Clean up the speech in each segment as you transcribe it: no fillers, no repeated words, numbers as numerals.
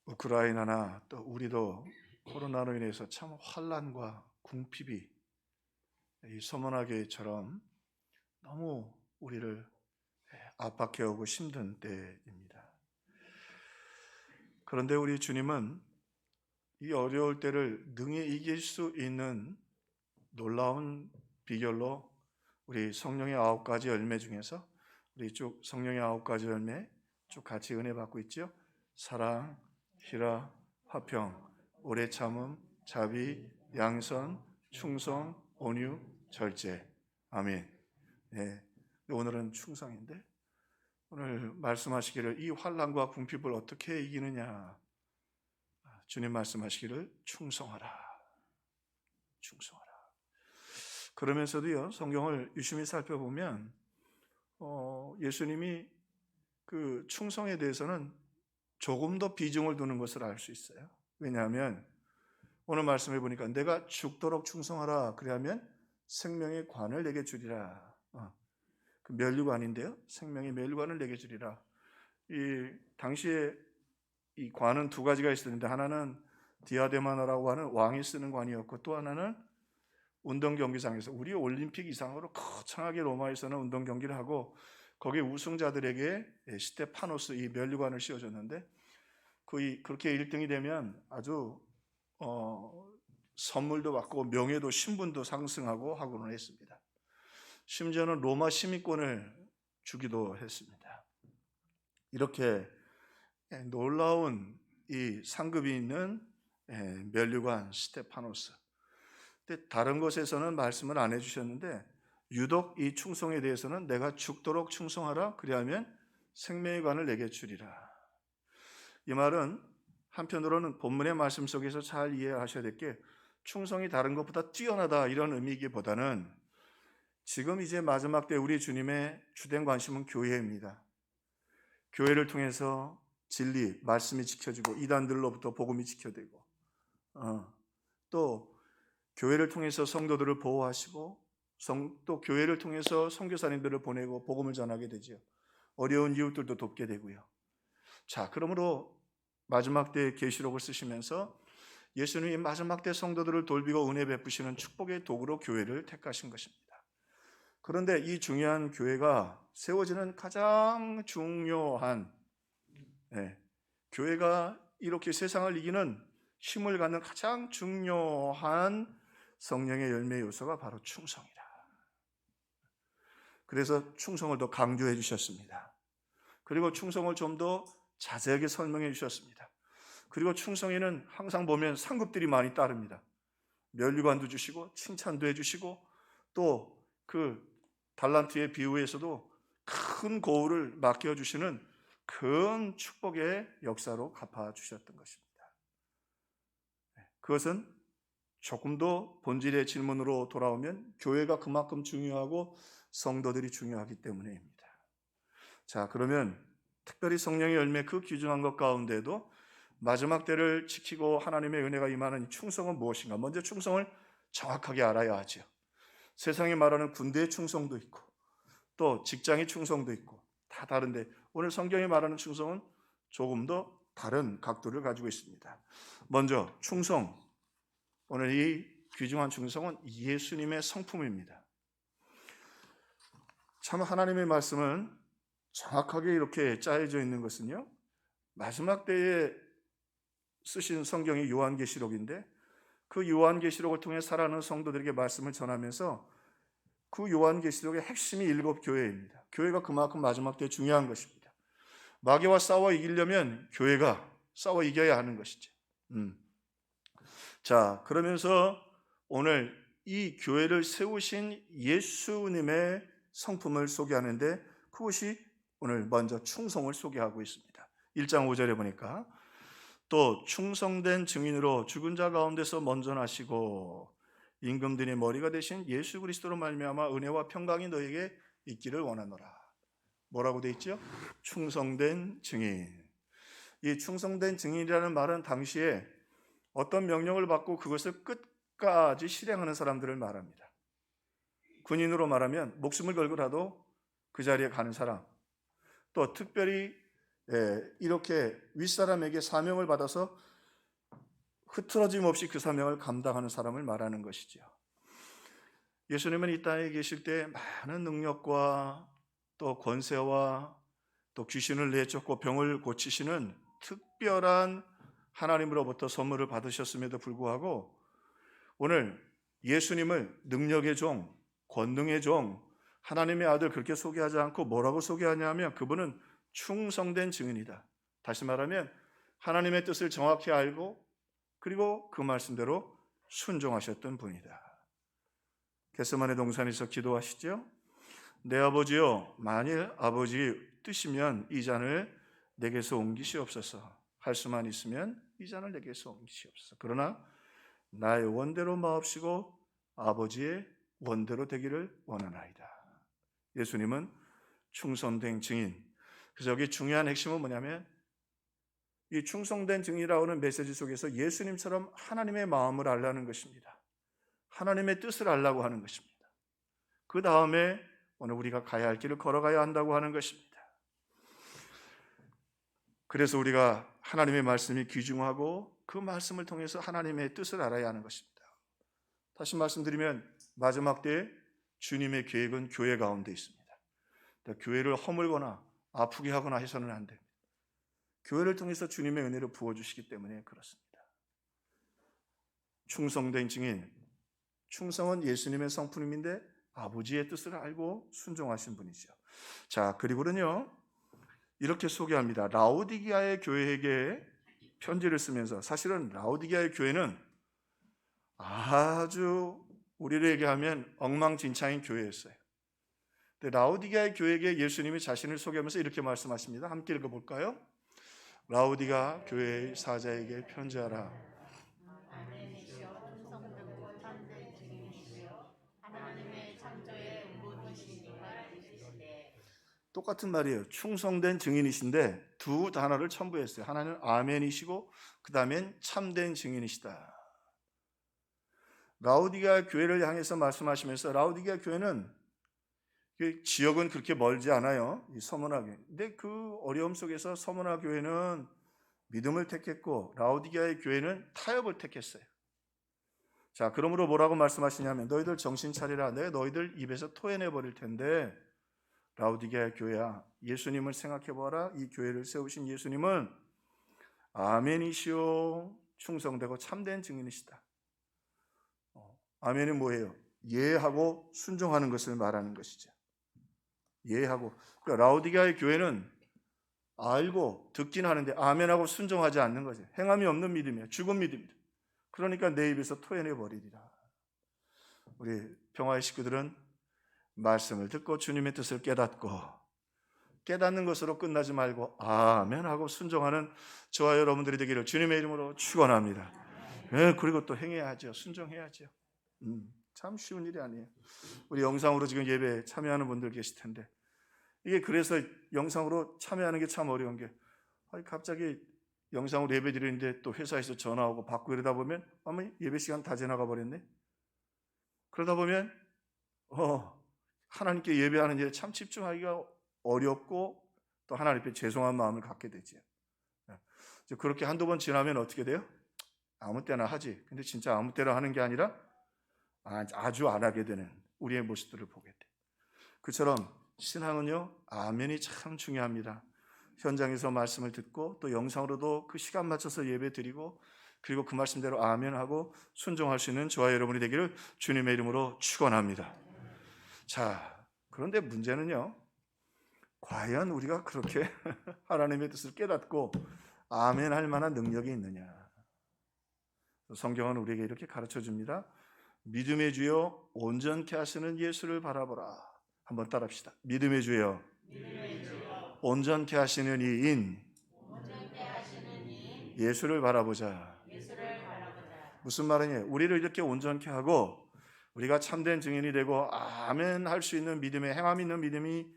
우크라이나나 또 우리도 코로나로 인해서 참 환난과 궁핍이 이 서머나교회처럼 너무 우리를 압박해오고 힘든 때입니다. 그런데 우리 주님은 이 어려울 때를 능히 이길 수 있는 놀라운 비결로 우리 성령의 9가지 열매 중에서 우리 쭉 성령의 9가지 열매 쭉 같이 은혜 받고 있죠. 사랑, 희락, 화평, 오래 참음, 자비, 양선, 충성, 온유, 절제. 아멘. 네. 오늘은 충성인데 오늘 말씀하시기를 이 환난과 궁핍을 어떻게 이기느냐. 주님 말씀하시기를 충성하라. 충성하라. 그러면서도요, 성경을 유심히 살펴보면 예수님이 그 충성에 대해서는 조금 더 비중을 두는 것을 알 수 있어요. 왜냐하면 오늘 말씀해 보니까 내가 죽도록 충성하라. 그래야면 생명의 관을 내게 주리라. 그 면류관인데요, 생명의 면류관을 내게 주리라. 이 당시에 이 관은 두 가지가 있었는데 하나는 디아데마나라고 하는 왕이 쓰는 관이었고 또 하나는 운동 경기장에서 우리 올림픽 이상으로 거창하게 로마에서는 운동 경기를 하고 거기에 우승자들에게 스테파노스 이 면류관을 씌워줬는데 그렇게 1등이 되면 아주 선물도 받고 명예도 신분도 상승하고 하고는 했습니다. 심지어는 로마 시민권을 주기도 했습니다. 이렇게 놀라운 이 상급이 있는 면류관 스테파노스. 근데 다른 곳에서는 말씀을 안 해주셨는데 유독 이 충성에 대해서는 내가 죽도록 충성하라. 그리하면 생명의 관을 내게 주리라. 이 말은 한편으로는 본문의 말씀 속에서 잘 이해하셔야 될 게 충성이 다른 것보다 뛰어나다 이런 의미이기보다는 지금 이제 마지막 때 우리 주님의 주된 관심은 교회입니다. 교회를 통해서 진리, 말씀이 지켜지고 이단들로부터 복음이 지켜되고 또 교회를 통해서 성도들을 보호하시고 또 교회를 통해서 선교사님들을 보내고 복음을 전하게 되죠. 어려운 이웃들도 돕게 되고요. 자, 그러므로 마지막 때 계시록을 쓰시면서 예수님이 마지막 때 성도들을 돌비고 은혜 베푸시는 축복의 도구로 교회를 택하신 것입니다. 그런데 이 중요한 교회가 세워지는 가장 중요한 교회가 이렇게 세상을 이기는 힘을 갖는 가장 중요한 성령의 열매 요소가 바로 충성이라. 그래서 충성을 더 강조해 주셨습니다. 그리고 충성을 좀 더 자세하게 설명해 주셨습니다. 그리고 충성에는 항상 보면 상급들이 많이 따릅니다. 면류관도 주시고 칭찬도 해주시고 또 그 달란트의 비유에서도 큰 고울을 맡겨주시는 큰 축복의 역사로 갚아주셨던 것입니다. 그것은 조금 더 본질의 질문으로 돌아오면 교회가 그만큼 중요하고 성도들이 중요하기 때문입니다. 자, 그러면 특별히 성령의 열매 그 귀중한 것 가운데도 마지막 때를 지키고 하나님의 은혜가 임하는 충성은 무엇인가? 먼저 충성을 정확하게 알아야 하죠. 세상에 말하는 군대의 충성도 있고 또 직장의 충성도 있고 다 다른데 오늘 성경이 말하는 충성은 조금 더 다른 각도를 가지고 있습니다. 먼저 충성, 오늘 이 귀중한 충성은 예수님의 성품입니다. 참 하나님의 말씀은 정확하게 이렇게 짜여져 있는 것은요, 마지막 때에 쓰신 성경이 요한계시록인데 그 요한계시록을 통해 살아가는 성도들에게 말씀을 전하면서 그 요한계시록의 핵심이 7교회입니다. 교회가 그만큼 마지막 때에 중요한 것입니다. 마귀와 싸워 이기려면 교회가 싸워 이겨야 하는 것이죠. 자, 그러면서 오늘 이 교회를 세우신 예수님의 성품을 소개하는데 그것이 오늘 먼저 충성을 소개하고 있습니다. 1장 5절에 보니까 또 충성된 증인으로 죽은 자 가운데서 먼저 나시고 임금들의 머리가 되신 예수 그리스도로 말미암아 은혜와 평강이 너에게 있기를 원하노라. 뭐라고 돼 있죠? 충성된 증인. 이 충성된 증인이라는 말은 당시에 어떤 명령을 받고 그것을 끝까지 실행하는 사람들을 말합니다. 군인으로 말하면 목숨을 걸고라도 그 자리에 가는 사람, 또 특별히 이렇게 윗사람에게 사명을 받아서 흐트러짐 없이 그 사명을 감당하는 사람을 말하는 것이죠. 예수님은 이 땅에 계실 때 많은 능력과 또 권세와 또 귀신을 내쫓고 병을 고치시는 특별한 하나님으로부터 선물을 받으셨음에도 불구하고 오늘 예수님을 능력의 종, 권능의 종, 하나님의 아들 그렇게 소개하지 않고 뭐라고 소개하냐면 그분은 충성된 증인이다. 다시 말하면 하나님의 뜻을 정확히 알고 그리고 그 말씀대로 순종하셨던 분이다. 겟세마네 동산에서 기도하시죠. 내 아버지여, 만일 아버지 뜻이면 이 잔을 내게서 옮기시옵소서. 할 수만 있으면 이 잔을 내게서 옮기시옵소서. 그러나 나의 원대로 마옵시고 아버지의 원대로 되기를 원하나이다. 예수님은 충성된 증인. 그래서 여기 중요한 핵심은 뭐냐면 이 충성된 증인이라고 하는 메시지 속에서 예수님처럼 하나님의 마음을 알라는 것입니다. 하나님의 뜻을 알라고 하는 것입니다. 그 다음에 오늘 우리가 가야 할 길을 걸어가야 한다고 하는 것입니다. 그래서 우리가 하나님의 말씀이 귀중하고 그 말씀을 통해서 하나님의 뜻을 알아야 하는 것입니다. 다시 말씀드리면 마지막 때에 주님의 계획은 교회 가운데 있습니다. 교회를 허물거나 아프게 하거나 해서는 안 됩니다. 교회를 통해서 주님의 은혜를 부어주시기 때문에 그렇습니다. 충성된 증인, 충성은 예수님의 성품인데 아버지의 뜻을 알고 순종하신 분이죠. 자, 그리고는요 이렇게 소개합니다. 라오디게아의 교회에게 편지를 쓰면서 사실은 라오디게아의 교회는 아주 우리를 얘기하면 엉망진창인 교회였어요. 근데 라오디게아의 교회에게 예수님이 자신을 소개하면서 이렇게 말씀하십니다. 함께 읽어볼까요? 라오디게아 교회의 사자에게 편지하라. 똑같은 말이에요. 충성된 증인이신데 두 단어를 첨부했어요. 하나는 아멘이시고 그 다음엔 참된 증인이시다. 라오디게아 교회를 향해서 말씀하시면서 라오디게아 교회는 지역은 그렇게 멀지 않아요. 이 서머나 교회. 근데 그 어려움 속에서 서머나 교회는 믿음을 택했고 라오디게아의 교회는 타협을 택했어요. 자, 그러므로 뭐라고 말씀하시냐면 너희들 정신 차리라. 내가 너희들 입에서 토해내 버릴 텐데 라오디게아 교회야, 예수님을 생각해 보아라. 이 교회를 세우신 예수님은 아멘이시오, 충성되고 참된 증인이시다. 아멘은 뭐예요? 예하고 순종하는 것을 말하는 것이죠. 예하고. 그러니까 라오디게아의 교회는 알고 듣긴 하는데 아멘하고 순종하지 않는 거죠. 행함이 없는 믿음이에요. 죽은 믿음이다. 그러니까 내 입에서 토해내 버리리라. 우리 평화의 식구들은 말씀을 듣고 주님의 뜻을 깨닫고 깨닫는 것으로 끝나지 말고 아멘하고 순종하는 저와 여러분들이 되기를 주님의 이름으로 축원합니다. 그리고 또 행해야죠. 순종해야죠. 참 쉬운 일이 아니에요. 우리 영상으로 지금 예배에 참여하는 분들 계실 텐데 이게 그래서 영상으로 참여하는 게 참 어려운 게 갑자기 영상으로 예배 드리는데 또 회사에서 전화 오고 받고 이러다 보면 아마 예배 시간 다 지나가 버렸네. 그러다 보면 하나님께 예배하는 일에 참 집중하기가 어렵고 또 하나님 앞에 죄송한 마음을 갖게 되죠. 그렇게 한두 번 지나면 어떻게 돼요? 아무 때나 하지. 근데 진짜 아무 때나 하는 게 아니라 아주 안 하게 되는 우리의 모습들을 보게 돼. 그처럼 신앙은요, 아멘이 참 중요합니다. 현장에서 말씀을 듣고 또 영상으로도 그 시간 맞춰서 예배 드리고 그리고 그 말씀대로 아멘하고 순종할 수 있는 저와 여러분이 되기를 주님의 이름으로 축원합니다. 자, 그런데 문제는요, 과연 우리가 그렇게 하나님의 뜻을 깨닫고 아멘할 만한 능력이 있느냐? 성경은 우리에게 이렇게 가르쳐 줍니다. 믿음의 주여 온전케 하시는 예수를 바라보라. 한번 따라합시다. 믿음의 주여 온전케 하시는 이인 예수를 바라보자. 무슨 말이냐? 우리를 이렇게 온전케 하고 우리가 참된 증인이 되고 아멘 할 수 있는 믿음에 행함 있는 믿음이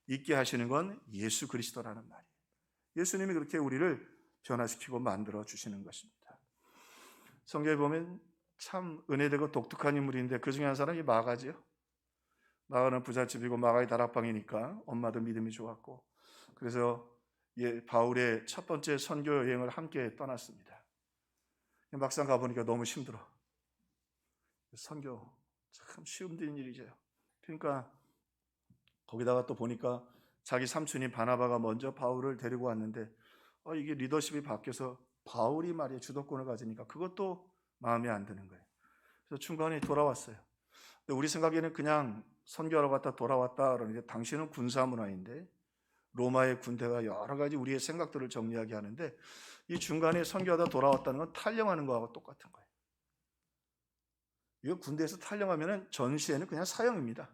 있게 하시는 건 예수 그리스도라는 말이에요. 예수님이 그렇게 우리를 변화시키고 만들어 주시는 것입니다. 성경에 보면 참 은혜되고 독특한 인물인데 그 중에 한 사람이 마가지요. 마가는 부잣집이고 마가의 다락방이니까 엄마도 믿음이 좋았고 그래서 바울의 첫 번째 선교 여행을 함께 떠났습니다. 막상 가보니까 너무 힘들어. 선교 참 쉬운 일이죠. 그러니까 거기다가 또 보니까 자기 삼촌이 바나바가 먼저 바울을 데리고 왔는데 이게 리더십이 바뀌어서 바울이 말이야 주도권을 가지니까 그것도 마음에 안 드는 거예요. 그래서 중간에 돌아왔어요. 근데 우리 생각에는 그냥 선교하러 갔다 돌아왔다 그러는데 당시는 군사 문화인데 로마의 군대가 여러 가지 우리의 생각들을 정리하게 하는데 이 중간에 선교하다 돌아왔다는 건 탈영하는 거하고 똑같은 거예요. 이거 군대에서 탈영하면 전시에는 그냥 사형입니다.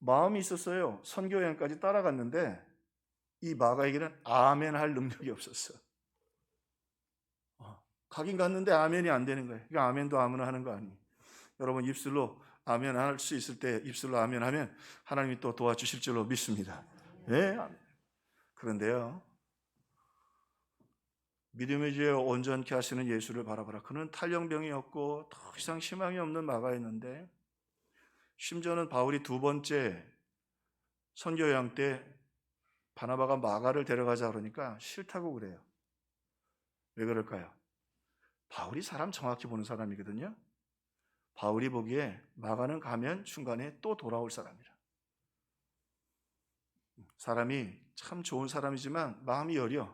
마음이 있었어요. 선교 여행까지 따라갔는데 이 마가에게는 아멘 할 능력이 없었어. 가긴 갔는데 아멘이 안 되는 거예요. 그러니까 아멘도 아무나 하는 거 아니에요. 여러분 입술로 아멘 할 수 있을 때 입술로 아멘 하면 하나님이 또 도와주실 줄로 믿습니다. 네? 그런데요, 믿음의 지혜 온전케 하시는 예수를 바라보라. 그는 탈영병이 없고 더 이상 희망이 없는 마가였는데 심지어는 바울이 두 번째 선교 여행 때 바나바가 마가를 데려가자 그러니까 싫다고 그래요. 왜 그럴까요? 바울이 사람 정확히 보는 사람이거든요. 바울이 보기에 마가는 가면 중간에 또 돌아올 사람이라. 사람이 참 좋은 사람이지만 마음이 여려.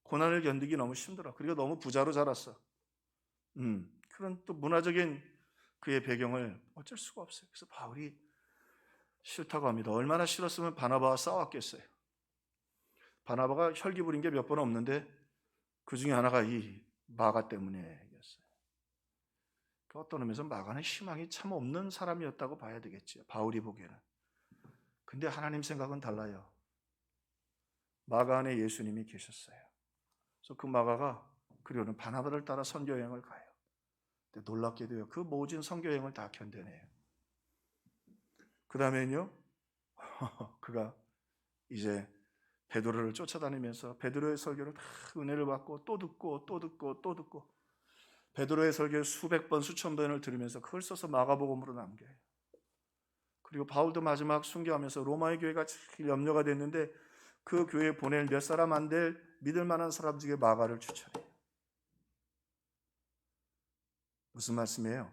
고난을 견디기 너무 힘들어. 그리고 너무 부자로 자랐어. 그런 또 문화적인 그의 배경을 어쩔 수가 없어요. 그래서 바울이 싫다고 합니다. 얼마나 싫었으면 바나바와 싸웠겠어요. 바나바가 혈기 부린 게 몇 번 없는데 그 중에 하나가 이 마가 때문에였어요. 어떤 의미에서 마가는 희망이 참 없는 사람이었다고 봐야 되겠죠. 바울이 보기에는. 근데 하나님 생각은 달라요. 마가 안에 예수님이 계셨어요. 그래서 그 마가가 그리고는 바나바를 따라 선교 여행을 가요. 근데 놀랍게도요, 그 모진 선교 여행을 다 견뎌내요. 그 다음에는요, 그가 이제 베드로를 쫓아다니면서 베드로의 설교를 다 은혜를 받고 또 듣고 또 듣고 또 듣고 베드로의 설교를 수백 번 수천 번을 들으면서 그걸 써서 마가복음으로 남겨요. 그리고 바울도 마지막 순교하면서 로마의 교회가 제일 염려가 됐는데 그 교회에 보낼 몇 사람 안 될 믿을 만한 사람 중에 마가를 추천해요. 무슨 말씀이에요?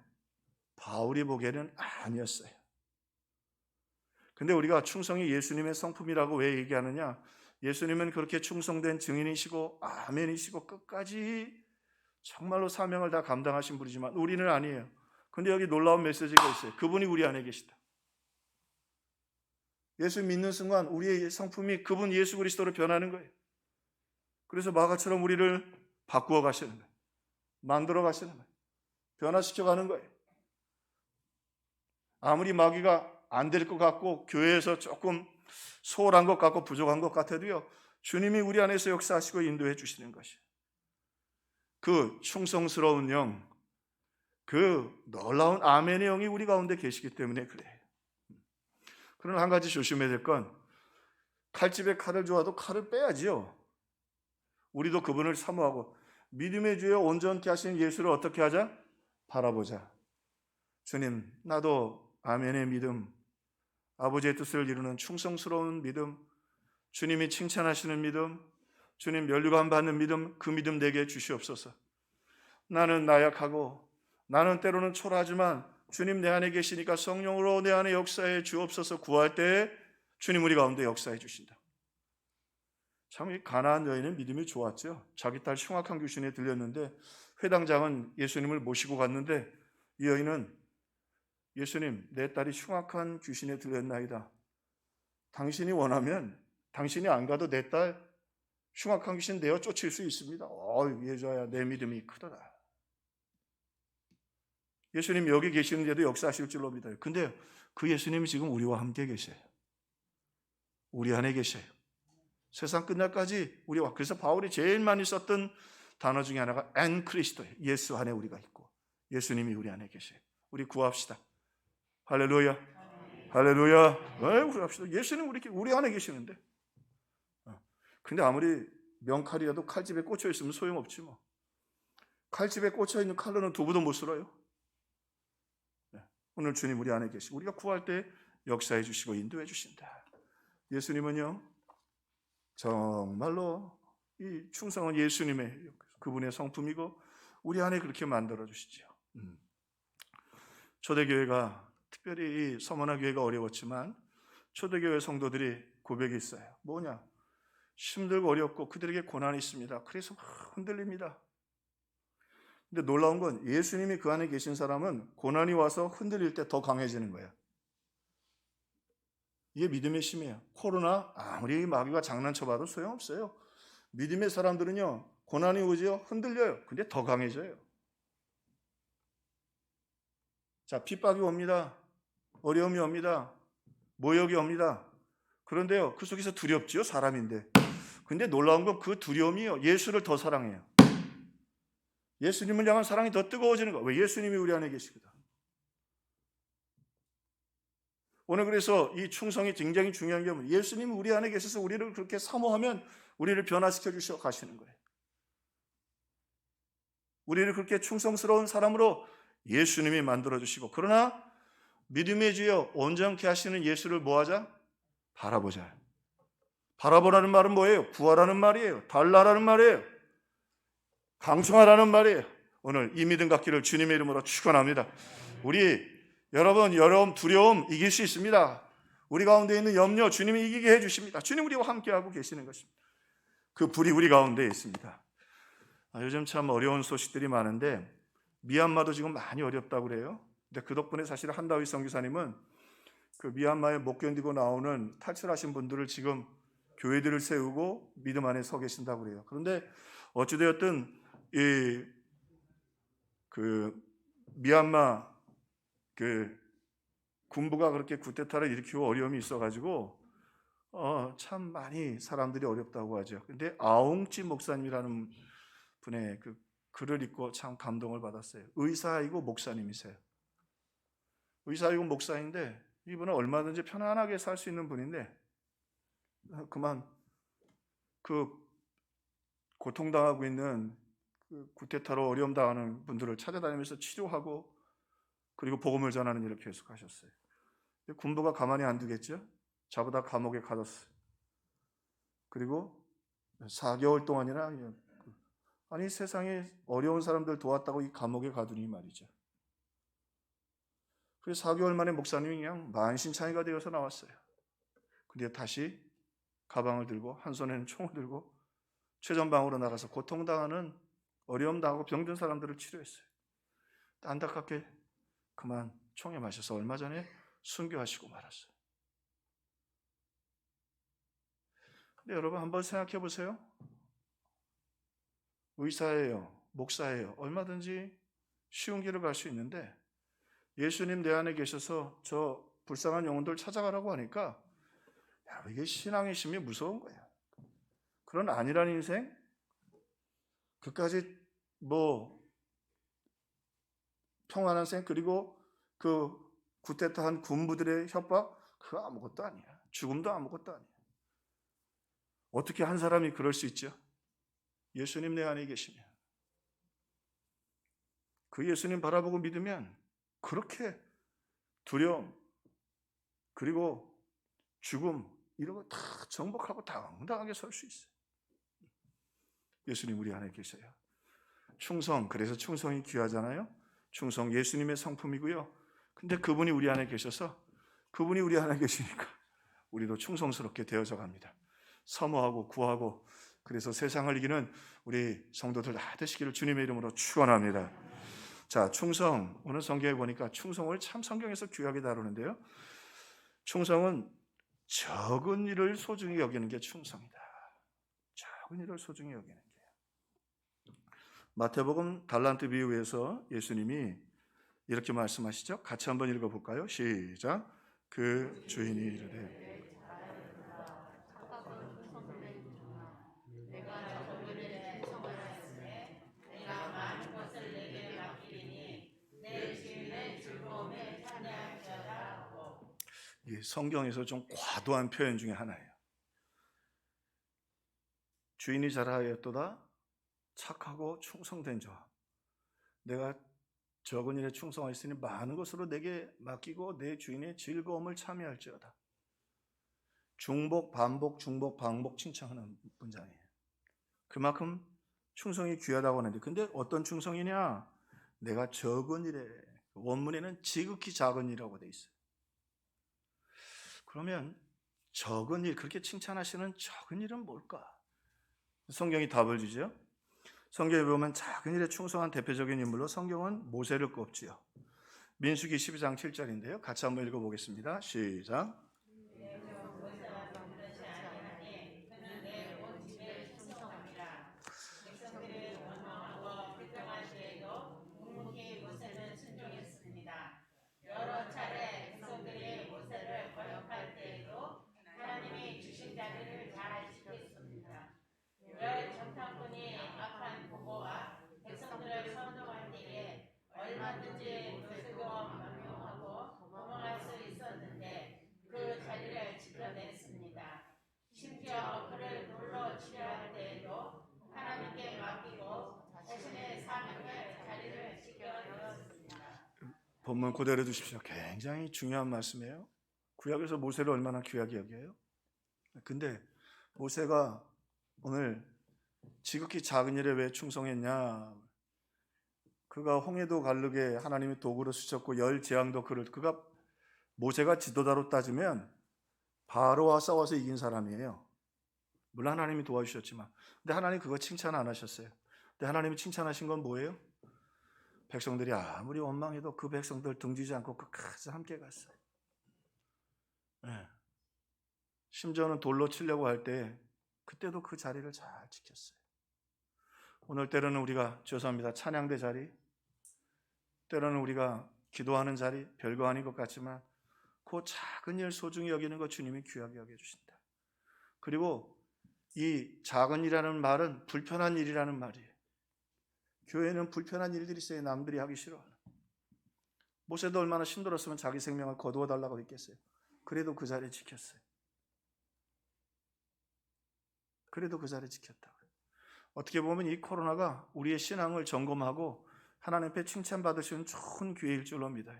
바울이 보기에는 아니었어요. 근데 우리가 충성이 예수님의 성품이라고 왜 얘기하느냐? 예수님은 그렇게 충성된 증인이시고 아멘이시고 끝까지 정말로 사명을 다 감당하신 분이지만 우리는 아니에요. 근데 여기 놀라운 메시지가 있어요. 그분이 우리 안에 계시다. 예수 믿는 순간 우리의 성품이 그분 예수 그리스도로 변하는 거예요. 그래서 마가처럼 우리를 바꾸어 가시는 거예요. 만들어 가시는 거예요. 변화시켜 가는 거예요. 아무리 마귀가 안 될 것 같고 교회에서 조금 소홀한 것 같고 부족한 것 같아도요, 주님이 우리 안에서 역사하시고 인도해 주시는 것이에요. 그 충성스러운 영, 그 놀라운 아멘의 영이 우리 가운데 계시기 때문에 그래요. 그러나 한 가지 조심해야 될 건 칼집에 칼을 주어도 칼을 빼야지요. 우리도 그분을 사모하고 믿음의 주여 온전케 하신 예수를 어떻게 하자? 바라보자. 주님, 나도 아멘의 믿음, 아버지의 뜻을 이루는 충성스러운 믿음, 주님이 칭찬하시는 믿음, 주님 면류관 받는 믿음, 그 믿음 내게 주시옵소서. 나는 나약하고 나는 때로는 초라하지만 주님 내 안에 계시니까 성령으로 내 안에 역사해 주옵소서. 구할 때에 주님 우리 가운데 역사해 주신다. 참 이 가나안 여인은 믿음이 좋았죠. 자기 딸 흉악한 귀신에 들렸는데 회당장은 예수님을 모시고 갔는데 이 여인은 예수님, 내 딸이 흉악한 귀신에 들렸나이다. 당신이 원하면 당신이 안 가도 내 딸 흉악한 귀신 내어 쫓을 수 있습니다. 예수야, 내 믿음이 크더라. 예수님 여기 계시는데도 역사하실 줄로 믿어요. 근데 그 예수님이 지금 우리와 함께 계셔요. 우리 안에 계셔요. 세상 끝날까지 우리와. 그래서 바울이 제일 많이 썼던 단어 중에 하나가 엔 크리스토예요. 예수 안에 우리가 있고 예수님이 우리 안에 계셔요. 우리 구합시다. 할렐루야. 할렐루야. 구합시다. 예수님 우리 안에 계시는데. 근데 아무리 명칼이라도 칼집에 꽂혀 있으면 소용없지 뭐. 칼집에 꽂혀 있는 칼로는 두부도 못 쓸어요. 오늘 주님 우리 안에 계시고 우리가 구할 때 역사해 주시고 인도해 주신다. 예수님은요, 정말로 이 충성은 예수님의 그분의 성품이고 우리 안에 그렇게 만들어 주시죠. 초대교회가 특별히 이 서머나 교회가 어려웠지만 초대교회 성도들이 고백이 있어요. 뭐냐? 힘들고 어렵고 그들에게 고난이 있습니다. 그래서 막 흔들립니다. 근데 놀라운 건 예수님이 그 안에 계신 사람은 고난이 와서 흔들릴 때 더 강해지는 거예요. 이게 믿음의 힘이에요. 코로나 아무리 마귀가 장난쳐봐도 소용없어요. 믿음의 사람들은요, 고난이 오죠, 흔들려요. 근데 더 강해져요. 자, 핍박이 옵니다. 어려움이 옵니다. 모욕이 옵니다. 그런데요, 그 속에서 두렵지요, 사람인데. 근데 놀라운 건 그 두려움이요, 예수를 더 사랑해요. 예수님을 향한 사랑이 더 뜨거워지는 거예요. 왜? 예수님이 우리 안에 계시거든. 오늘 그래서 이 충성이 굉장히 중요한 게 뭐예요? 예수님이 우리 안에 계셔서 우리를 그렇게 사모하면 우리를 변화시켜 주셔 가시는 거예요. 우리를 그렇게 충성스러운 사람으로 예수님이 만들어 주시고, 그러나 믿음의 주여 온전케 하시는 예수를 뭐하자? 바라보자. 바라보라는 말은 뭐예요? 구하라는 말이에요. 달라라는 말이에요. 강청하라는 말이에요. 오늘 이 믿음 갖기를 주님의 이름으로 축원합니다. 여러분 두려움 이길 수 있습니다. 우리 가운데 있는 염려 주님이 이기게 해주십니다. 주님 우리와 함께하고 계시는 것입니다. 그 불이 우리 가운데 있습니다. 요즘 참 어려운 소식들이 많은데 미얀마도 지금 많이 어렵다고 그래요. 근데 그 덕분에 사실 한다윗 선교사님은 그 미얀마에 못 견디고 나오는 탈출하신 분들을 지금 교회들을 세우고 믿음 안에 서 계신다고 그래요. 그런데 어찌되었든 그 미얀마 그 군부가 그렇게 쿠데타를 일으키고 어려움이 있어가지고 참 많이 사람들이 어렵다고 하죠. 근데 아웅찌 목사님이라는 분의 그 글을 읽고 참 감동을 받았어요. 의사이고 목사님이세요. 의사이고 목사인데 이분은 얼마든지 편안하게 살 수 있는 분인데 그만 그 고통당하고 있는 그 쿠데타로 어려움 당하는 분들을 찾아다니면서 치료하고 그리고 복음을 전하는 일을 계속 하셨어요. 군부가 가만히 안 두겠죠? 잡아다 감옥에 가뒀어요. 그리고 4개월 동안이나 아니 세상에 어려운 사람들 도왔다고 이 감옥에 가두니 말이죠. 그래서 4개월 만에 목사님이 그냥 만신창이가 되어서 나왔어요. 근데 다시 가방을 들고 한 손에는 총을 들고 최전방으로 나가서 고통당하는 어려움 당하고 병든 사람들을 치료했어요. 안타깝게 그만 총에 맞아서 얼마 전에 순교하시고 말았어요. 근데 여러분 한번 생각해 보세요. 의사예요, 목사예요. 얼마든지 쉬운 길을 갈 수 있는데 예수님 내 안에 계셔서 저 불쌍한 영혼들 찾아가라고 하니까 이게 신앙의 힘이 무서운 거예요. 그런 안일한 인생, 그까지 평안한 생, 그리고 그 쿠데타한 군부들의 협박, 그거 아무것도 아니야. 죽음도 아무것도 아니야. 어떻게 한 사람이 그럴 수 있죠? 예수님 내 안에 계시면, 그 예수님 바라보고 믿으면 그렇게 두려움 그리고 죽음 이런 거 다 정복하고 당당하게 설 수 있어요. 예수님 우리 안에 계셔요. 충성, 그래서 충성이 귀하잖아요. 충성 예수님의 성품이고요. 근데 그분이 우리 안에 계셔서 그분이 우리 안에 계시니까 우리도 충성스럽게 되어져 갑니다. 사모하고 구하고, 그래서 세상을 이기는 우리 성도들 다 되시기를 주님의 이름으로 축원합니다. 자, 충성. 오늘 성경에 보니까 충성을 참 성경에서 귀하게 다루는데요. 충성은 적은 일을 소중히 여기는 게 충성이다. 작은 일을 소중히 여기는 게. 마태복음 달란트 비유에서 예수님이 이렇게 말씀하시죠. 같이 한번 읽어볼까요? 시작. 그 주인이 이르되 이 성경에서 좀 과도한 표현 중에 하나예요. 주인이 잘하였도다 착하고 충성된 자, 내가 적은 일에 충성하였으니 많은 것으로 내게 맡기고 내 주인의 즐거움을 참여할지어다. 중복, 반복, 중복, 반복 칭찬하는 문장이에요. 그만큼 충성이 귀하다고 하는데, 근데 어떤 충성이냐? 내가 적은 일에, 원문에는 지극히 작은 일이라고 돼 있어요. 그러면 적은 일, 그렇게 칭찬하시는 적은 일은 뭘까? 성경이 답을 주죠. 성경에 보면 작은 일에 충성한 대표적인 인물로 성경은 모세를 꼽지요. 민수기 12장 7절인데요. 같이 한번 읽어보겠습니다. 시작. 여러 차례 백성들이 모세를 거역할 때에도 하나님이 주신 자리를 잘 지켰습니다. 열 정탐꾼이 악한 보고와 백성들을 선동할 때에 얼마든지 불수경 망명하고 도망할 수 있었는데 그 자리를 지켜냈습니다. 심지어 그를 돌로 치려할 때에도 하나님께 맡기고 자신의 사명의 자리를 지켜내었습니다. 본문 그대로 두십시오. 굉장히 중요한 말씀이에요. 구약에서 모세를 얼마나 귀하게 여겨요? 근데 모세가 오늘 지극히 작은 일에 왜 충성했냐? 그가 홍해도 가르게 하나님이 도구로 쓰셨고 열 재앙도 그가 모세가 지도자로 따지면 바로와 싸워서 이긴 사람이에요. 물론 하나님이 도와주셨지만, 근데 하나님 그거 칭찬 안 하셨어요. 근데 하나님이 칭찬하신 건 뭐예요? 백성들이 아무리 원망해도 그 백성들 등지지 않고 끝까지 함께 갔어요. 네. 심지어는 돌로 치려고 할 때 그때도 그 자리를 잘 지켰어요. 오늘 때로는 우리가 죄송합니다. 찬양대 자리, 때로는 우리가 기도하는 자리, 별거 아닌 것 같지만 그 작은 일 소중히 여기는 것 주님이 귀하게 여겨주신다. 그리고 이 작은 일이라는 말은 불편한 일이라는 말이에요. 교회는 불편한 일들이 있어요. 남들이 하기 싫어하는. 모세도 얼마나 힘들었으면 자기 생명을 거두어 달라고 했겠어요. 그래도 그 자리를 지켰어요. 그래도 그 자리를 지켰다고요. 어떻게 보면 이 코로나가 우리의 신앙을 점검하고 하나님 앞에 칭찬받으시는 좋은 기회일 줄로 믿어요.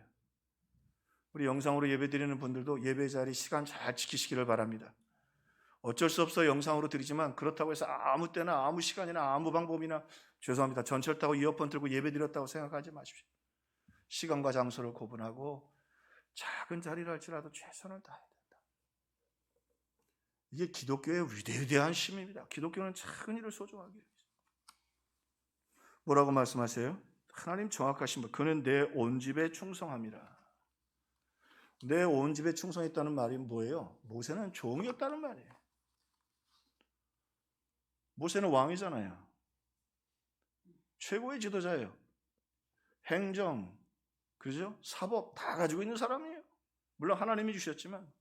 우리 영상으로 예배드리는 분들도 예배 자리 시간 잘 지키시기를 바랍니다. 어쩔 수 없어 영상으로 드리지만 그렇다고 해서 아무 때나 아무 시간이나 아무 방법이나 죄송합니다. 전철 타고 이어폰 들고 예배 드렸다고 생각하지 마십시오. 시간과 장소를 구분하고 작은 자리를 할지라도 최선을 다해야 된다. 이게 기독교의 위대한 힘입니다. 기독교는 작은 일을 소중하게 여기죠. 뭐라고 말씀하세요? 하나님 정확하신 분. 그는 내 온 집에 충성함이라. 내 온 집에 충성했다는 말이 뭐예요? 모세는 종이었다는 말이에요. 모세는 왕이잖아요. 최고의 지도자예요. 행정, 그죠? 사법 다 가지고 있는 사람이에요. 물론 하나님이 주셨지만.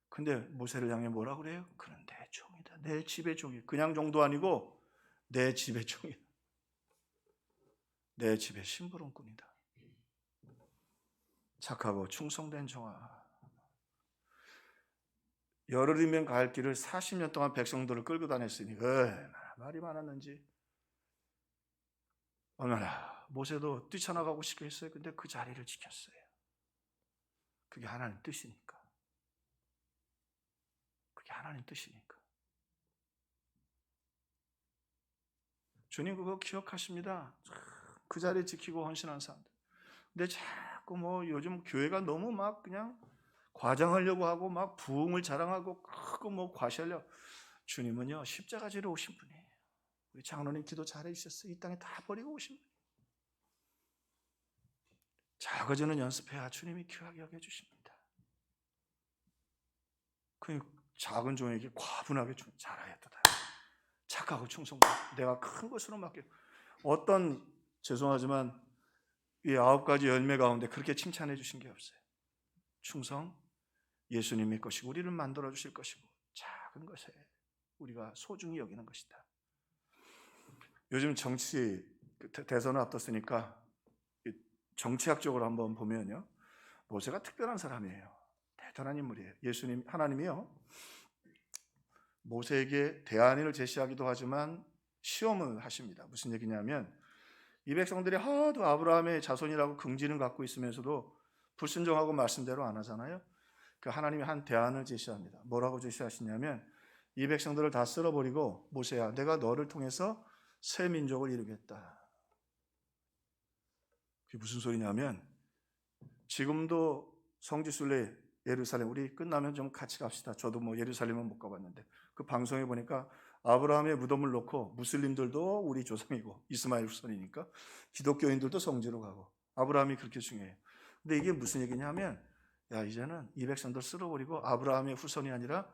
근데 모세를 향해 뭐라 그래요? 그는 내 종이다. 내 집의 종이. 그냥 종도 아니고 내 집의 종이다. 내 집의 심부름꾼이다. 착하고 충성된 종아. 열흘이면 갈 길을 40년 동안 백성들을 끌고 다녔으니 얼마나 말이 많았는지. 얼마나 모세도 뛰쳐나가고 싶게 했어요. 근데 그 자리를 지켰어요. 그게 하나님 뜻이니까. 그게 하나님 뜻이니까. 주님 그거 기억하십니다. 그 자리 지키고 헌신한 사람들. 근데 자꾸 요즘 교회가 너무 막 그냥 과장하려고 하고 막 부흥을 자랑하고 크고 과시하려고. 주님은요 십자가 지러 오신 분이에요. 우리 장로님 기도 잘해 주셨어요. 이 땅에 다 버리고 오신 분이에요. 작아지는 연습해야 주님이 귀하게 여겨주십니다. 그 작은 종에게 과분하게 잘하였다. 착하고 충성받고 내가 큰 것으로 맡겨. 어떤 죄송하지만 이 9가지 열매 가운데 그렇게 칭찬해 주신 게 없어요. 충성, 예수님의 것이고 우리를 만들어 주실 것이고 작은 것에 우리가 소중히 여기는 것이다. 요즘 정치 대선을 앞뒀으니까 정치학적으로 한번 보면요, 모세가 특별한 사람이에요. 대단한 인물이에요. 예수님, 하나님이요 모세에게 대안을 제시하기도 하지만 시험을 하십니다. 무슨 얘기냐면 이 백성들이 하도 아브라함의 자손이라고 긍지는 갖고 있으면서도 불순종하고 말씀대로 안 하잖아요. 그 하나님이 한 대안을 제시합니다. 뭐라고 제시하시냐면 이 백성들을 다 쓸어버리고 모세야, 내가 너를 통해서 새 민족을 이루겠다. 그게 무슨 소리냐면 지금도 성지순례 예루살렘, 우리 끝나면 좀 같이 갑시다. 저도 뭐 예루살렘은 못 가봤는데 그 방송에 보니까 아브라함의 무덤을 놓고 무슬림들도 우리 조상이고 이스마엘 후손이니까 기독교인들도 성지로 가고 아브라함이 그렇게 중요해요. 근데 이게 무슨 얘기냐면 야, 이제는 이 백성들 쓸어버리고 아브라함의 후손이 아니라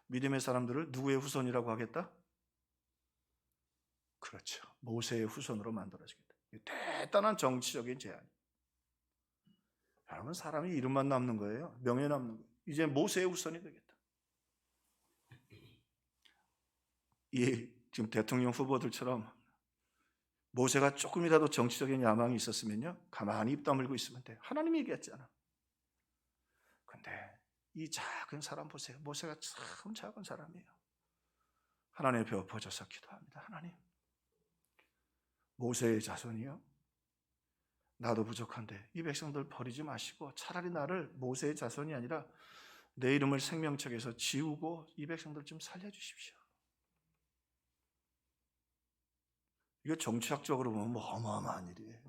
믿음의 사람들을 누구의 후손이라고 하겠다? 그렇죠. 모세의 후손으로 만들어지겠다. 대단한 정치적인 제안. 여러분, 사람이 이름만 남는 거예요. 명예 남는 거예요. 이제 모세의 후손이 되겠다. 이 지금 대통령 후보들처럼 모세가 조금이라도 정치적인 야망이 있었으면요, 가만히 입 다물고 있으면 돼요. 하나님이 얘기했잖아. 근데 이 작은 사람 보세요. 모세가 참 작은 사람이에요. 하나님 앞에 엎어져서 기도합니다. 하나님, 모세의 자손이요, 나도 부족한데 이 백성들 버리지 마시고 차라리 나를 모세의 자손이 아니라 내 이름을 생명책에서 지우고 이 백성들 좀 살려주십시오. 이거 정치학적으로 보면 뭐 어마어마한 일이에요.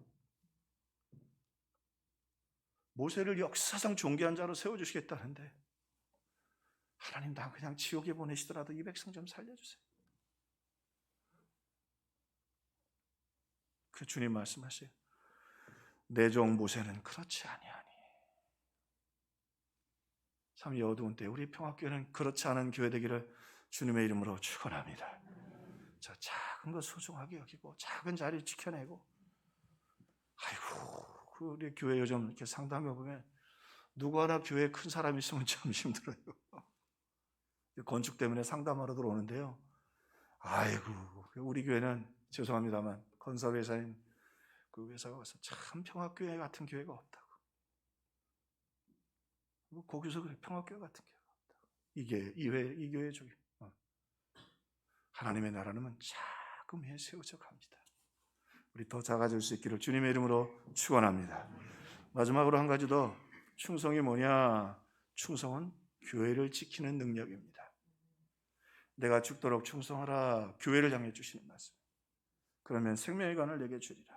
모세를 역사상 존귀한 자로 세워주시겠다는데 하나님, 나 그냥 지옥에 보내시더라도 이 백성 좀 살려주세요. 그 주님 말씀하세요. 내 종 모세는 그렇지 아니하니. 참 이 어두운 때 우리 평화교회는 그렇지 않은 교회 되기를 주님의 이름으로 축원합니다. 저 작은 거 소중하게 여기고 작은 자리 지켜내고, 아이고, 우리 교회 요즘 이렇게 상담해 보면 누구 하나 교회에 큰 사람 있으면 참 힘들어요. 건축 때문에 상담하러 들어오는데요. 아이고, 우리 교회는 죄송합니다만 건설회사인 그 회사가 와서 참 평화교회 같은 교회가 없다고. 거기서 그래, 평화교회 같은 교회가 없다고. 이 교회 쪽에 하나님의 나라는 작은 위에 세워져 갑니다. 우리 더 작아질 수 있기를 주님의 이름으로 축원합니다. 마지막으로 한 가지 더. 충성이 뭐냐? 충성은 교회를 지키는 능력입니다. 내가 죽도록 충성하라. 교회를 향해 주시는 말씀. 그러면 생명의 관을 내게 주리라.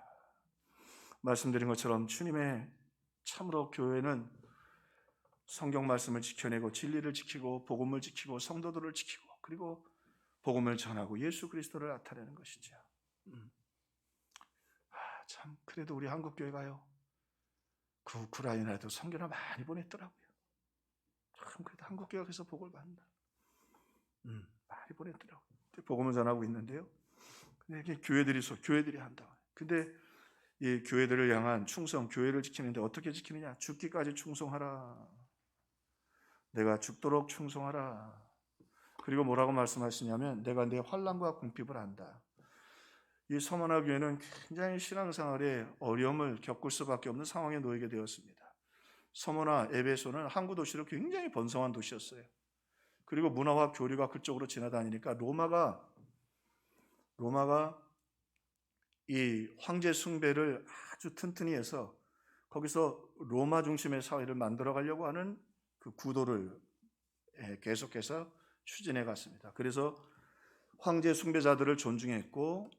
말씀드린 것처럼 주님의 참으로 교회는 성경 말씀을 지켜내고 진리를 지키고 복음을 지키고 성도들을 지키고 그리고 복음을 전하고 예수 그리스도를 나타내는 것이죠. 참 그래도 우리 한국 교회가요, 그 우크라이나에도 선교를 많이 보냈더라고요. 참 그래도 한국 교회에서 복을 받는다. 많이 보냈더라고요. 복음을 전하고 있는데요. 근데 이게 교회들이 한다. 근데 이 교회들을 향한 충성, 교회를 지키는데 어떻게 지키느냐? 죽기까지 충성하라. 내가 죽도록 충성하라. 그리고 뭐라고 말씀하시냐면 내가 내 환난과 궁핍을 안다. 이 서머나 교회는 굉장히 신앙생활에 어려움을 겪을 수밖에 없는 상황에 놓이게 되었습니다. 서머나 에베소는 항구 도시로 굉장히 번성한 도시였어요. 그리고 문화와 교류가 그쪽으로 지나다니니까 로마가 이 황제 숭배를 아주 튼튼히 해서 거기서 로마 중심의 사회를 만들어 가려고 하는 그 구도를 계속해서 추진해 갔습니다. 그래서 황제 숭배자들을 존중했고,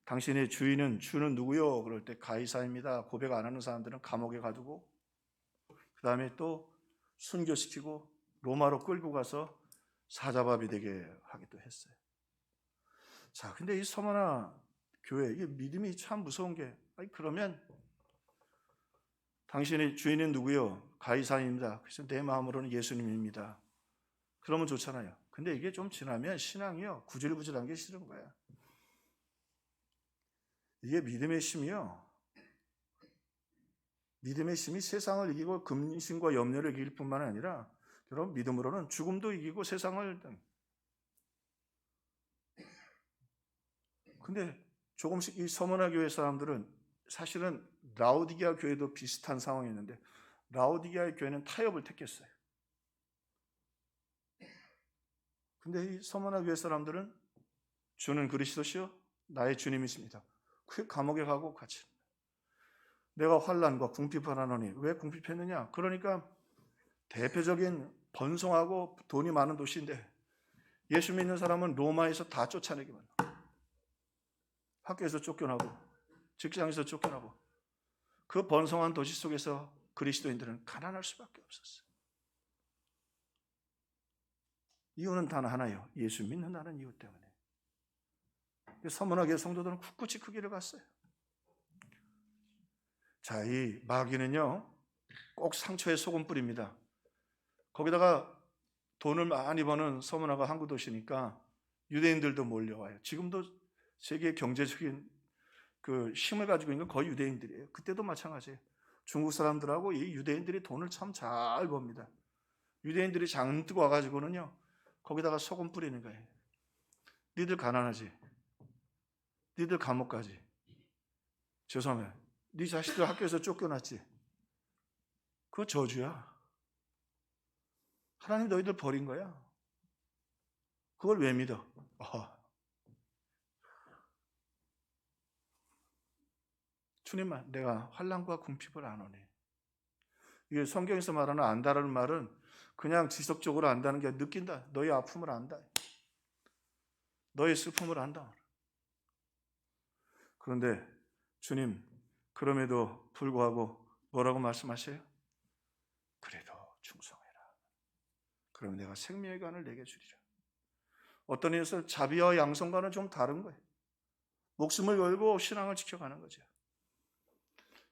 당신의 주는 누구요? 그럴 때 가이사입니다. 고백 안 하는 사람들은 감옥에 가두고, 그 다음에 또 순교시키고 로마로 끌고 가서 사자밥이 되게 하기도 했어요. 자, 근데 이 서머나 교회, 이게 믿음이 참 무서운 게, 그러면 당신의 주인은 누구요? 가이사입니다. 그래서 내 마음으로는 예수님입니다. 그러면 좋잖아요. 근데 이게 좀 지나면 신앙이요, 구질구질한 게 싫은 거야. 이게 믿음의 힘이요, 믿음의 힘이 세상을 이기고 근심과 염려를 이길 뿐만 아니라 여러분, 믿음으로는 죽음도 이기고 세상을. 근데 조금씩 이 서머나 교회 사람들은 사실은 라오디게아 교회도 비슷한 상황이었는데 라오디게아 교회는 타협을 택했어요. 근데 이 서머나 교회 사람들은 주는 그리스도시요 나의 주님이십니다. 그 감옥에 가고 같이. 내가 환난과 궁핍을 하노니. 왜 궁핍했느냐? 그러니까 대표적인 번성하고 돈이 많은 도시인데 예수 믿는 사람은 로마에서 다 쫓아내기만 하고, 학교에서 쫓겨나고 직장에서 쫓겨나고, 그 번성한 도시 속에서 그리스도인들은 가난할 수밖에 없었어요. 이유는 단 하나예요. 예수 믿는다는 이유 때문에. 서문화교회 성도들은 굳굳이 그 길을 갔어요. 자, 이 마귀는요 꼭 상처에 소금 뿌립니다. 거기다가 돈을 많이 버는 서문화가 항구 도시니까 유대인들도 몰려와요. 지금도 세계 경제적인 그 힘을 가지고 있는 건 거의 유대인들이에요. 그때도 마찬가지예요. 중국 사람들하고 이 유대인들이 돈을 참 잘 법니다. 유대인들이 잔뜩 와가지고는요 거기다가 소금 뿌리는 거예요. 니들 가난하지? 니들 감옥 가지? 죄송해요. 네 자식들 학교에서 쫓겨났지? 그거 저주야. 하나님 너희들 버린 거야. 그걸 왜 믿어? 주님만 내가 환난과 궁핍을 아노니. 이게 성경에서 말하는 안다라는 말은 그냥 지속적으로 안다는 게 느낀다. 너희 아픔을 안다. 너희 슬픔을 안다. 그런데 주님 그럼에도 불구하고 뭐라고 말씀하세요? 그래도 충성해라. 그럼 내가 생명의 간을 내게 주리라. 어떤 이에서 자비와 양성과는 좀 다른 거예요. 목숨을 걸고 신앙을 지켜가는 거죠.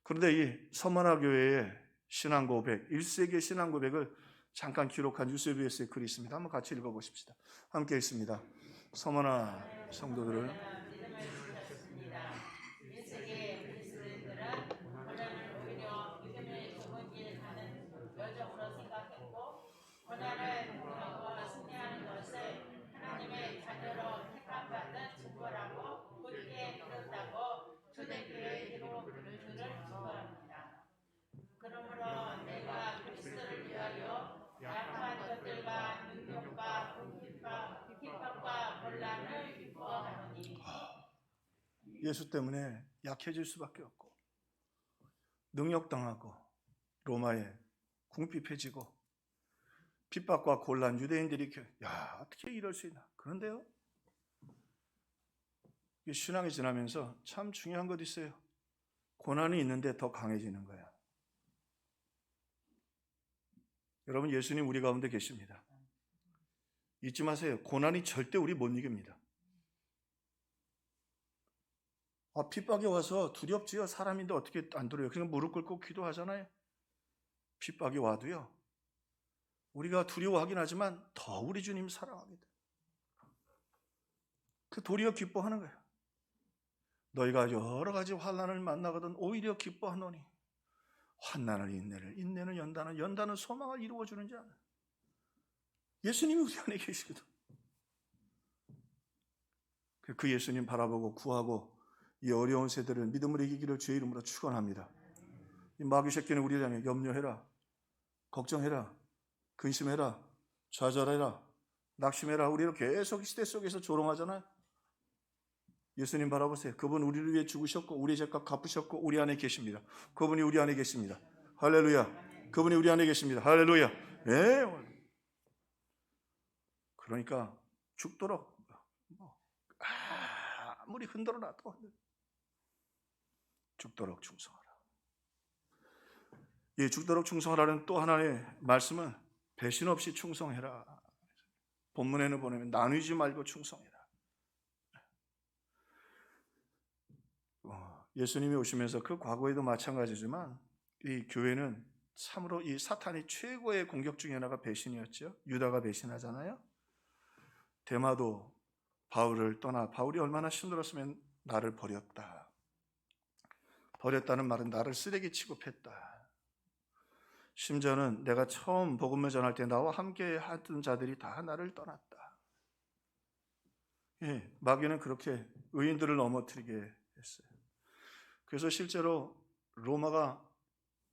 그런데 이 서문화 교회의 신앙 고백, 1세기의 신앙 고백을 잠깐 기록한 유세비에스의 글이 있습니다. 한번 같이 읽어보십시다. 함께 읽습니다. 서문화 성도들을 그러므로 내가 그리스도를 위하여 약한 것들과 능력과 궁핍과 핍박과 곤란을 기뻐하노니. 예수 때문에 약해질 수밖에 없고 능력당하고 로마에 궁핍해지고 핍박과 곤란, 유대인들이 야 어떻게 이럴 수 있나. 그런데요 신앙이 지나면서 참 중요한 것 있어요. 고난이 있는데 더 강해지는 거야. 여러분 예수님 우리 가운데 계십니다. 잊지 마세요. 고난이 절대 우리 못 이깁니다. 핍박이 와서 두렵지요. 사람인데 어떻게 안 두려워요. 그냥 무릎 꿇고 기도하잖아요. 핍박이 와도요 우리가 두려워하긴 하지만 더 우리 주님 사랑하게 돼. 그 도리어 기뻐하는 거예요. 너희가 여러 가지 환난을 만나거든 오히려 기뻐하노니 환난을 인내를, 인내는 연단을, 연단은 소망을 이루어주는 자. 예수님이 우리 안에 계시거든. 그 예수님 바라보고 구하고 이 어려운 세대를 믿음으로 이기기를 주의 이름으로 축원합니다. 이 마귀 새끼는 우리를 향해 염려해라, 걱정해라, 근심해라, 좌절해라, 낙심해라. 우리를 계속 시대 속에서 조롱하잖아요. 예수님 바라보세요. 그분 우리를 위해 죽으셨고 우리의 죄값 갚으셨고 우리 안에 계십니다. 그분이 우리 안에 계십니다. 할렐루야. 그분이 우리 안에 계십니다. 할렐루야. 예. 그러니까 죽도록 아무리 흔들어놔도 죽도록 충성하라. 이 죽도록 충성하라는 또 하나의 말씀은 배신 없이 충성해라. 본문에는 보내면 나누지 말고 충성해라. 예수님이 오시면서 그 과거에도 마찬가지지만 이 교회는 참으로 이 사탄이 최고의 공격 중에 하나가 배신이었죠. 유다가 배신하잖아요. 데마도 바울을 떠나 바울이 얼마나 힘들었으면 나를 버렸다. 버렸다는 말은 나를 쓰레기 취급했다. 심지어는 내가 처음 복음을 전할 때 나와 함께 하던 자들이 다 나를 떠났다. 예, 마귀는 그렇게 의인들을 넘어뜨리게 했어요. 그래서 실제로 로마가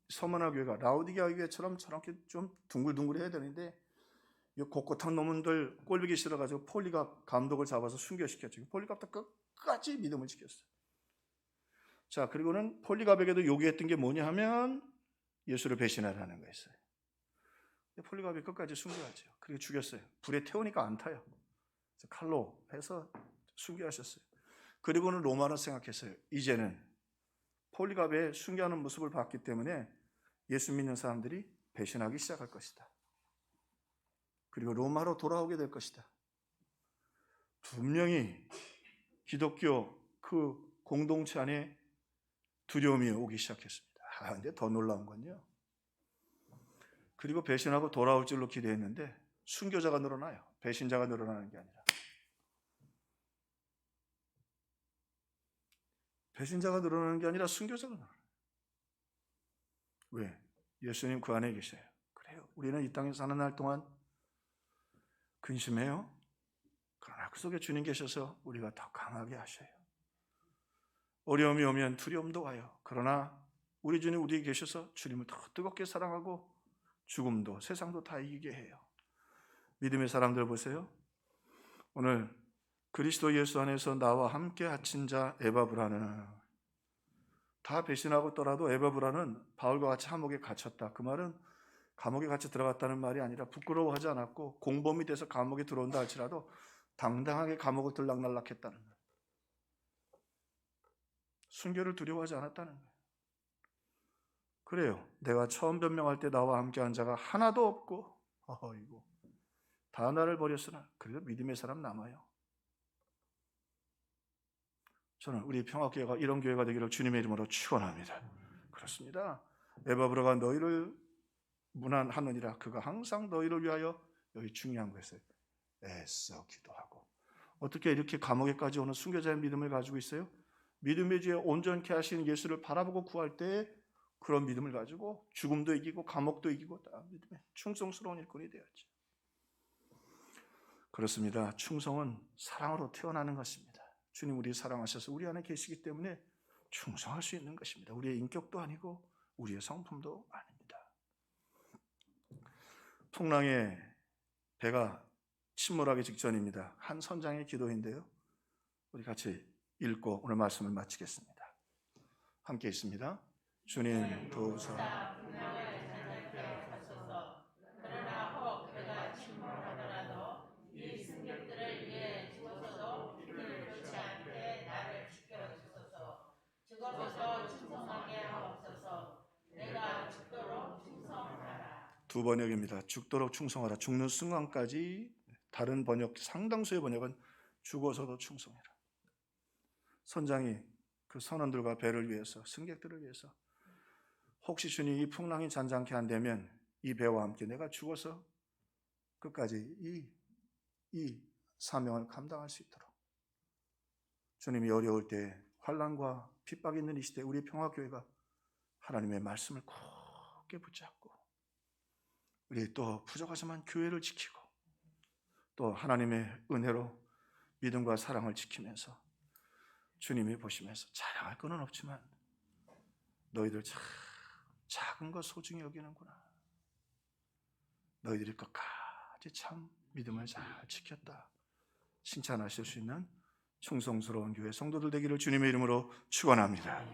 서문화 교회가 라오디게아 교회처럼 저렇게 좀 둥글둥글해야 되는데 이 곳곳한 놈들 꼴보기 싫어가지고 폴리갑 감독을 잡아서 순교시켰죠. 폴리갑도 끝까지 믿음을 지켰어요. 자, 그리고는 폴리갑에게도 요구했던 게 뭐냐 하면 예수를 배신하라는 거였어요. 폴리갑이 끝까지 순교하죠. 그리고 죽였어요. 불에 태우니까 안 타요. 그래서 칼로 해서 순교하셨어요. 그리고는 로마는 생각했어요. 이제는 폴리갑의 순교하는 모습을 봤기 때문에 예수 믿는 사람들이 배신하기 시작할 것이다. 그리고 로마로 돌아오게 될 것이다. 분명히 기독교 그 공동체 안에 두려움이 오기 시작했습니다. 근데 더 놀라운 건요. 그리고 배신하고 돌아올 줄로 기대했는데 순교자가 늘어나요. 배신자가 늘어나는 게 아니라. 배신자가 늘어나는 게 아니라 순교자가 늘어나요. 왜? 예수님 그 안에 계셔요. 그래요. 우리는 이 땅에 사는 날 동안 근심해요. 그러나 그 속에 주님 계셔서 우리가 더 강하게 하셔요. 어려움이 오면 두려움도 와요. 그러나 우리 주님 우리에 계셔서 주님을 더 뜨겁게 사랑하고 죽음도 세상도 다 이기게 해요. 믿음의 사람들 보세요. 오늘 그리스도 예수 안에서 나와 함께 갇힌 자 에바브라는 다 배신하고 떠나도 에바브라는 바울과 같이 감옥에 갇혔다. 그 말은 감옥에 같이 들어갔다는 말이 아니라 부끄러워하지 않았고 공범이 돼서 감옥에 들어온다 할지라도 당당하게 감옥을 들락날락했다는 거예요. 순교를 두려워하지 않았다는 거예요. 그래요. 내가 처음 변명할 때 나와 함께한 자가 하나도 없고 어이고 다 나를 버렸으나 그래도 믿음의 사람 남아요. 저는 우리 평화교회가 이런 교회가 되기를 주님의 이름으로 축원합니다. 그렇습니다. 에바브라가 너희를 문안하느니라. 그가 항상 너희를 위하여 여기 중요한 것을 애써 기도하고 어떻게 이렇게 감옥에까지 오는 순교자의 믿음을 가지고 있어요? 믿음의 주에 온전케 하시는 예수를 바라보고 구할 때 그런 믿음을 가지고 죽음도 이기고 감옥도 이기고 다 믿음에 충성스러운 일꾼이 되었죠. 그렇습니다. 충성은 사랑으로 태어나는 것입니다. 주님 우리 사랑하셔서 우리 안에 계시기 때문에 충성할 수 있는 것입니다. 우리의 인격도 아니고 우리의 성품도 아닙니다. 풍랑에 배가 침몰하기 직전입니다. 한 선장의 기도인데요. 우리 같이 읽고 오늘 말씀을 마치겠습니다. 함께 있습니다. 주님 도우사 그러나 혹 배가 침몰하더라도 이 승객들을 위해 죽어서도 피를 놓지 않게 나를 지켜주소서. 죽어서도 충성하게 하옵소서. 내가 죽도록 충성하라. 두 번역입니다. 죽도록 충성하라. 죽는 순간까지. 다른 번역, 상당수의 번역은 죽어서도 충성해라. 선장이 그 선원들과 배를 위해서, 승객들을 위해서 혹시 주님 이 풍랑이 잔잔케 한다면 이 배와 함께 내가 죽어서 끝까지 이 사명을 감당할 수 있도록 주님이 어려울 때 환난과 핍박이 있는 이 시대에 우리 평화교회가 하나님의 말씀을 굳게 붙잡고 우리 또 부족하지만 교회를 지키고 또 하나님의 은혜로 믿음과 사랑을 지키면서 주님이 보시면서 자랑할 건 없지만 너희들 참 작은 것 소중히 여기는구나. 너희들이 끝까지 참 믿음을 잘 지켰다. 칭찬하실 수 있는 충성스러운 교회 성도들 되기를 주님의 이름으로 축원합니다.